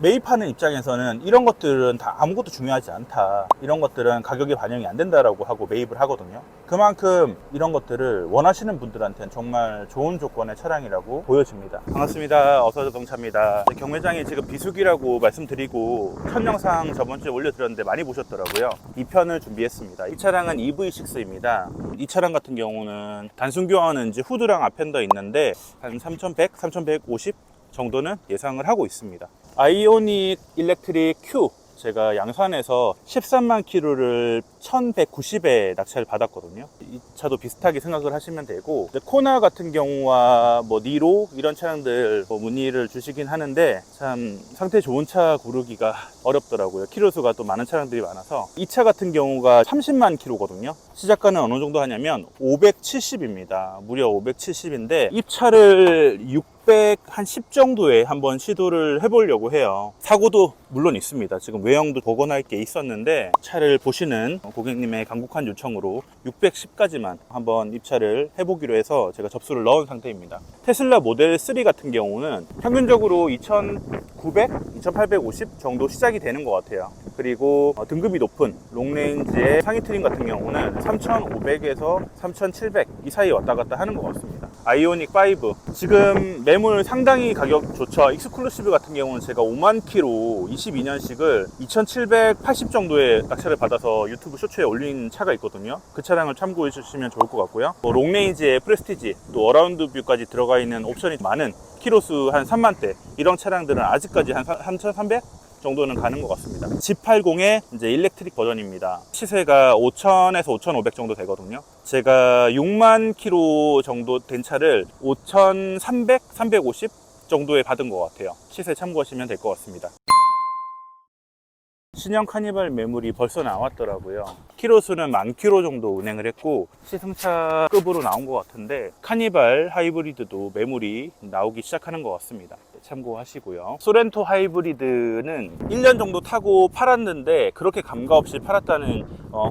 매입하는 입장에서는 이런 것들은 다 아무것도 중요하지 않다, 이런 것들은 가격에 반영이 안 된다라고 하고 매입을 하거든요. 그만큼 이런 것들을 원하시는 분들한테는 정말 좋은 조건의 차량이라고 보여집니다. 반갑습니다. 어서자동차입니다. 경매장이 지금 비수기라고 말씀드리고 첫 영상 저번주에 올려드렸는데 많이 보셨더라고요. 2편을 준비했습니다. 이 차량은 EV6입니다. 이 차량 같은 경우는 단순 교환은 이제 후드랑 앞엔더 있는데 한 3,100, 3,150 정도는 예상을 하고 있습니다. 아이오닉 일렉트릭 Q, 제가 양산에서 13만 킬로를 1190에 낙찰을 받았거든요. 이 차도 비슷하게 생각을 하시면 되고, 코나 같은 경우와 뭐 니로 이런 차량들 문의를 주시긴 하는데 참 상태 좋은 차 고르기가 어렵더라고요. 키로수가 또 많은 차량들이 많아서. 이 차 같은 경우가 30만 킬로거든요. 시작가는 어느 정도 하냐면 570입니다. 무려 570인데 이 차를 610 정도에 한번 시도를 해보려고 해요. 사고도 물론 있습니다. 지금 외형도 복원할 게 있었는데 차를 보시는 고객님의 간곡한 요청으로 610까지만 한번 입차를 해보기로 해서 제가 접수를 넣은 상태입니다. 테슬라 모델 3 같은 경우는 평균적으로 2,900, 2,850 정도 시작이 되는 것 같아요. 그리고 등급이 높은 롱레인지의 상위 트림 같은 경우는 3,500에서 3,700 이 사이 왔다 갔다 하는 것 같습니다. 아이오닉 5 지금 매물 상당히 가격 좋죠. 익스클루시브 같은 경우는 제가 5만 킬로 22년식을 2,780 정도의 낙찰을 받아서 유튜브 쇼츠에 올린 차가 있거든요. 그 차량을 참고해 주시면 좋을 것 같고요. 롱레인지의 프레스티지, 또 어라운드 뷰까지 들어가 있는 옵션이 많은 키로수 한 3만대 이런 차량들은 아직까지 한 3,300 정도는 가는 것 같습니다. G80의 이제 일렉트릭 버전입니다. 시세가 5,000에서 5,500 정도 되거든요. 제가 6만 킬로 정도 된 차를 5,300, 350 정도에 받은 것 같아요. 시세 참고하시면 될 것 같습니다. 신형 카니발 매물이 벌써 나왔더라고요. 키로수는 10,000km 정도 운행을 했고 시승차급으로 나온 것 같은데 카니발 하이브리드도 매물이 나오기 시작하는 것 같습니다. 참고하시고요. 소렌토 하이브리드는 1년 정도 타고 팔았는데 그렇게 감가 없이 팔았다는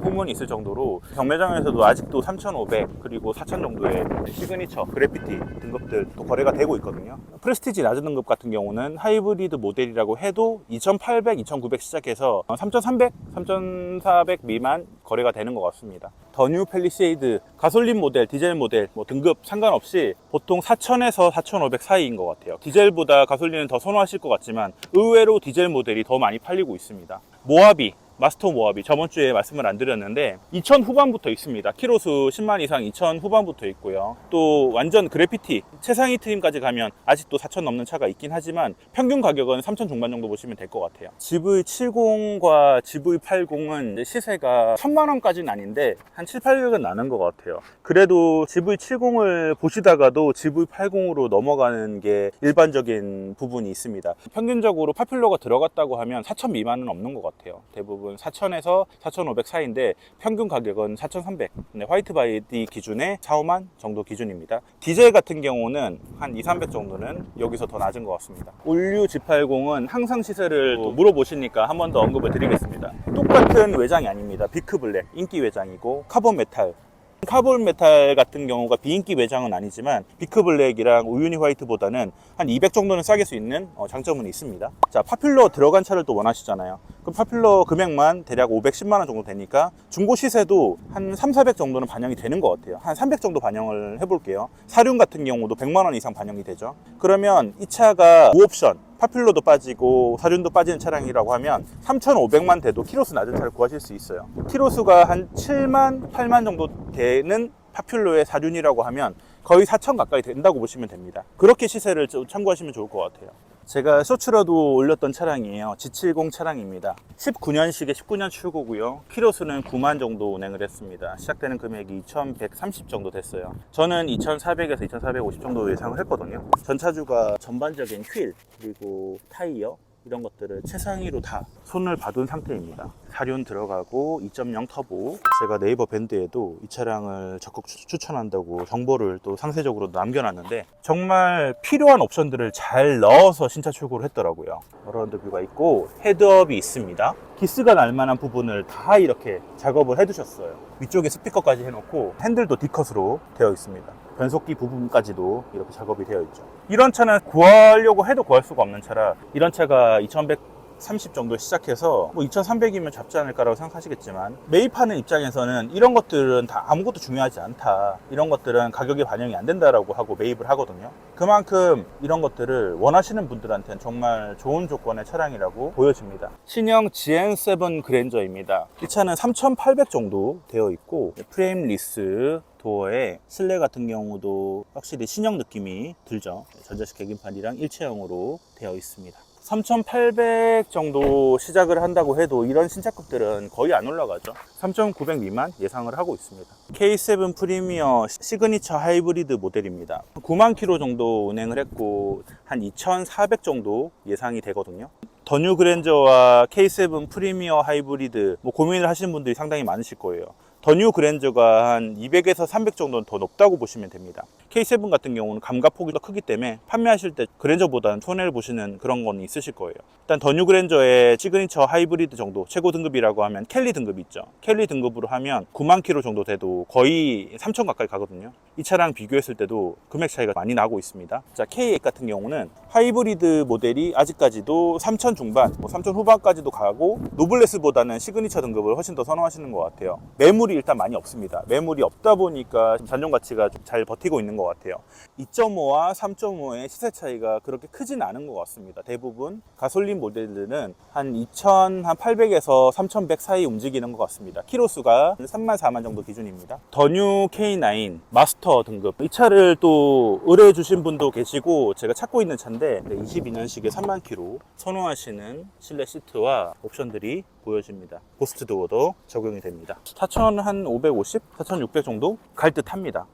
후문이 있을 정도로 경매장에서도 아직도 3,500 그리고 4,000 정도의 시그니처 그래피티 등급들 또 거래가 되고 있거든요. 프레스티지 낮은 등급 같은 경우는 하이브리드 모델이라고 해도 2,800, 2,900 시작해서 3,300, 3,400 미만 거래가 되는 것 같습니다. 더 뉴 팰리세이드 가솔린 모델, 디젤 모델 등급 상관없이 보통 4,000에서 4,500 사이인 것 같아요. 디젤보다 가솔린은 더 선호하실 것 같지만 의외로 디젤 모델이 더 많이 팔리고 있습니다. 모하비, 마스터 모하비 저번주에 말씀을 안 드렸는데 2,000 후반부터 있습니다. 키로수 10만 이상 2,000 후반부터 있고요. 또 완전 그래피티 최상위 트림까지 가면 아직도 4,000 넘는 차가 있긴 하지만 평균 가격은 3,000 중반 정도 보시면 될 것 같아요. GV70과 GV80은 시세가 1,000만 원까지는 아닌데 한 7, 800은 나는 것 같아요. 그래도 GV70을 보시다가도 GV80으로 넘어가는 게 일반적인 부분이 있습니다. 평균적으로 파퓰러가 들어갔다고 하면 4,000 미만은 없는 것 같아요. 대부분 4,000에서 4,500 사이인데 평균 가격은 4,300. 화이트 바디 기준에 4, 5만 정도 기준입니다. 디젤 같은 경우는 한 2, 300 정도는 여기서 더 낮은 것 같습니다. 올류 G80은 항상 시세를 물어보시니까 한 번 더 언급을 드리겠습니다. 똑같은 외장이 아닙니다. 비크블랙 인기 외장이고 카본 메탈 같은 경우가 비인기 외장은 아니지만 비크블랙이랑 우유니 화이트보다는 한 200 정도는 싸게 수 있는 장점은 있습니다. 자, 파퓰러 들어간 차를 또 원하시잖아요. 그럼 파퓰러 금액만 대략 510만 원 정도 되니까 중고 시세도 한 3, 400 정도는 반영이 되는 것 같아요. 한 300 정도 반영을 해볼게요. 사륜 같은 경우도 100만 원 이상 반영이 되죠. 그러면 이 차가 무옵션 파퓰러도 빠지고 사륜도 빠지는 차량이라고 하면 3,500만 돼도 키로수 낮은 차를 구하실 수 있어요. 키로수가 한 7만, 8만 정도 되는 파퓰러의 사륜이라고 하면 거의 4,000 가까이 된다고 보시면 됩니다. 그렇게 시세를 좀 참고하시면 좋을 것 같아요. 제가 쇼츠로도 올렸던 차량이에요. G70 차량입니다. 19년식의 19년 출고고요. 키로수는 9만 정도 운행을 했습니다. 시작되는 금액이 2,130 정도 됐어요. 저는 2,400에서 2,450 정도 예상을 했거든요. 전차주가 전반적인 휠 그리고 타이어 이런 것들을 최상위로 다 손을 봐둔 상태입니다. 사륜 들어가고 2.0 터보. 제가 네이버 밴드에도 이 차량을 적극 추천한다고 정보를 또 상세적으로 남겨놨는데 정말 필요한 옵션들을 잘 넣어서 신차 출고를 했더라고요. 어라운드 뷰가 있고 헤드업이 있습니다. 기스가 날 만한 부분을 다 이렇게 작업을 해두셨어요. 위쪽에 스피커까지 해놓고 핸들도 D컷으로 되어 있습니다. 변속기 부분까지도 이렇게 작업이 되어 있죠. 이런 차는 구하려고 해도 구할 수가 없는 차라, 이런 차가 2130 정도 시작해서 뭐 2300이면 잡지 않을까라고 생각하시겠지만, 매입하는 입장에서는 이런 것들은 다 아무것도 중요하지 않다, 이런 것들은 가격에 반영이 안 된다라고 하고 매입을 하거든요. 그만큼 이런 것들을 원하시는 분들한테는 정말 좋은 조건의 차량이라고 보여집니다. 신형 GN7 그랜저입니다. 이 차는 3800 정도 되어 있고, 프레임리스 도어에 실내 같은 경우도 확실히 신형 느낌이 들죠. 전자식 계기판이랑 일체형으로 되어 있습니다. 3,800 정도 시작을 한다고 해도 이런 신차급들은 거의 안 올라가죠. 3,900 미만 예상을 하고 있습니다. K7 프리미어 시그니처 하이브리드 모델입니다. 9만 킬로 정도 운행을 했고 한 2,400 정도 예상이 되거든요. 더 뉴 그랜저와 K7 프리미어 하이브리드 고민을 하시는 분들이 상당히 많으실 거예요. 더 뉴 그랜저가 한 200에서 300 정도는 더 높다고 보시면 됩니다. K7 같은 경우는 감가폭이 더 크기 때문에 판매하실 때 그랜저보다는 손해를 보시는 그런 건 있으실 거예요. 일단 더 뉴 그랜저의 시그니처 하이브리드 정도, 최고 등급이라고 하면 켈리 등급이 있죠. 켈리 등급으로 하면 9만 킬로 정도 돼도 거의 3천 가까이 가거든요. 이 차랑 비교했을 때도 금액 차이가 많이 나고 있습니다. 자, K8 같은 경우는 하이브리드 모델이 아직까지도 3천 중반, 3천 후반까지도 가고, 노블레스보다는 시그니처 등급을 훨씬 더 선호하시는 것 같아요. 매물이 일단 많이 없습니다. 매물이 없다 보니까 잔존 가치가 좀 잘 버티고 있는 것 같아요. 2.5와 3.5의 시세 차이가 그렇게 크진 않은 것 같습니다. 대부분 가솔린 모델들은 한 2,800에서 3,100 사이 움직이는 것 같습니다. 키로수가 3만 4만 정도 기준입니다. 더 뉴 K9 마스터 등급, 이 차를 또 의뢰해 주신 분도 계시고 제가 찾고 있는 차인데, 22년식에 3만 킬로 선호하시는 실내 시트와 옵션들이 보여집니다. 고스트 도어도 적용이 됩니다. 4,550, 4,600 정도 갈 듯 합니다.